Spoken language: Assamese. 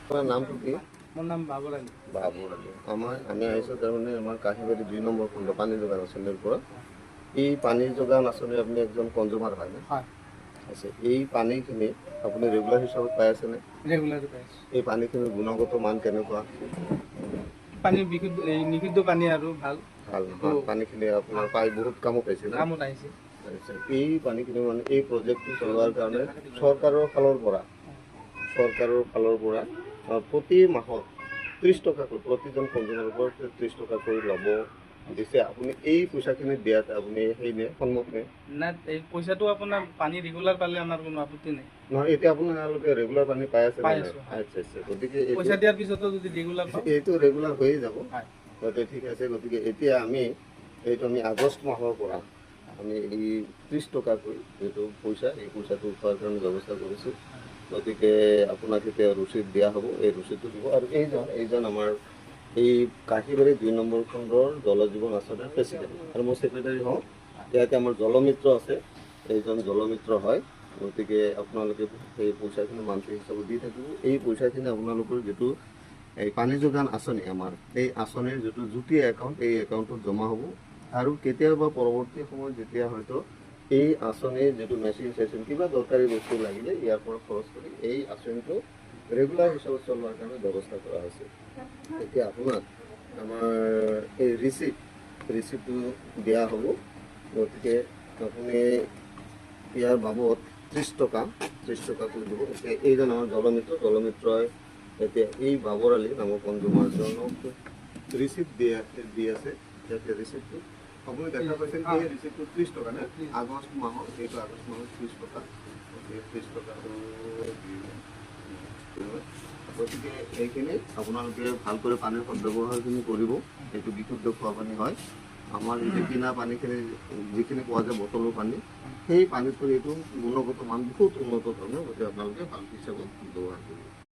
আপোনাৰ নামটো কি? মোৰ নাম বাবুল আলী। বাবুল আলী। আমি আহিছোঁ তাৰমানে আমাৰ কাহিবাৰী 2 নম্বৰ খণ্ড পানী যোগান আঁচনিৰ পৰা। এই পানী যোগান আঁচনি আপুনি একজন কনজিউমাৰ হয়নে? হয়। আছে এই পানীখিনি আপুনি ৰেগুলাৰ হিচাপত পাই আছেনে? ৰেগুলাৰ পাই আছোঁ। এই পানীখিনিৰ গুণগত মান কেনেকুৱা? পানী নিষিদ্ধ পানী আৰু ভাল নহয় পানীখিনি আপোনাৰ পাই বহুত কামত আহিছে না? কামত আহিছে। এই পানীখিনি মানে এই প্ৰজেক্টটো চলোৱাৰ কাৰণে চৰকাৰৰ ফালৰ পৰা প্ৰতি মাহত 30 টকাকৈ প্ৰতিজন কনজিউমাৰৰ পৰা 30 টকাকৈ ল'ব দিছে। আপুনি এই পইচাখিনি দিয়াত আপুনি সন্মত নে? নাই, এই পইচাটো আপোনাৰ পানী ৰেগুলাৰ পালে আমাৰ কোনো আপত্তি নাই। নহয়, এতিয়া আপোনালোকে ৰেগুলাৰ পানী পাই আছে? পাই আছোঁ। আচ্ছা। গতিকে পইচা দিয়াৰ পিছতো যদি ৰেগুলাৰ পাওঁ এইটো ৰেগুলাৰ হৈয়ে যাব। হয়। গতিকে ঠিক আছে। গতিকে এতিয়া আমি আগষ্ট মাহৰ পৰা আমি এই 30 টকাকৈ যিটো পইচা, এই পইচাটো উঠোৱাৰ কাৰণে ব্যৱস্থা কৰিছোঁ। গতিকে আপোনাক এতিয়া ৰচিদ দিয়া হ'ব, এই ৰচিদটো দিব। আৰু এইজন আমাৰ এই কাহিবাৰী 2 নম্বৰ খণ্ডৰ জল জীৱন আঁচনিৰ প্ৰেচিডেণ্ট আৰু মই ছেক্ৰেটাৰী হওঁ। ইয়াতে আমাৰ জলমিত্ৰ আছে, এইজন জলমিত্ৰ হয়। গতিকে আপোনালোকে এই পইচাখিনি মান্থলি হিচাপত দি থাকিব। এই পইচাখিনি আপোনালোকৰ যিটো এই পানী যোগান আঁচনি, আমাৰ এই আঁচনিৰ যিটো যুটীয়া একাউণ্ট, এই একাউণ্টত জমা হ'ব। আৰু কেতিয়াবা পৰৱৰ্তী সময়ত যেতিয়া হয়তো এই আঁচনিৰ যিটো মেচিন কিবা দৰকাৰী বস্তু লাগিলে ইয়াৰ পৰা খৰচ কৰি এই আঁচনিটো ৰেগুলাৰ হিচাপত চলোৱাৰ কাৰণে ব্যৱস্থা কৰা হৈছে। এতিয়া আপোনাক আমাৰ এই ৰিচিপ্টটো দিয়া হ'ব। গতিকে আপুনি ইয়াৰ বাবদ 30 টকাকৈ দিব। এতিয়া এইজন আমাৰ জলমিত্ৰই এতিয়া এই বাবৰ আলী নামৰ কনজিউমাৰজনক ৰিচিপ্ট দি আছে। ইয়াতে ৰিচিপ্টটো আপুনি দেখা পাইছে, এই ৰিচিপ্টটো 30 টকা নে? আগষ্ট মাহৰ 30 টকা। 30 টকাটো গতিকে এইখিনি আপোনালোকে ভালকৈ পানীৰ সদব্যৱহাৰখিনি কৰিব। এইটো বিশুদ্ধ খোৱা পানী হয়। আমাৰ এই কিনা পানীখিনি যিখিনি পোৱা যায় বটলৰ পানী, সেই পানীতকৈ এইটো গুণগত মান বহুত উন্নত ধৰণৰ। গতিকে আপোনালোকে ভাল হিচাপত ব্যৱহাৰ কৰিব।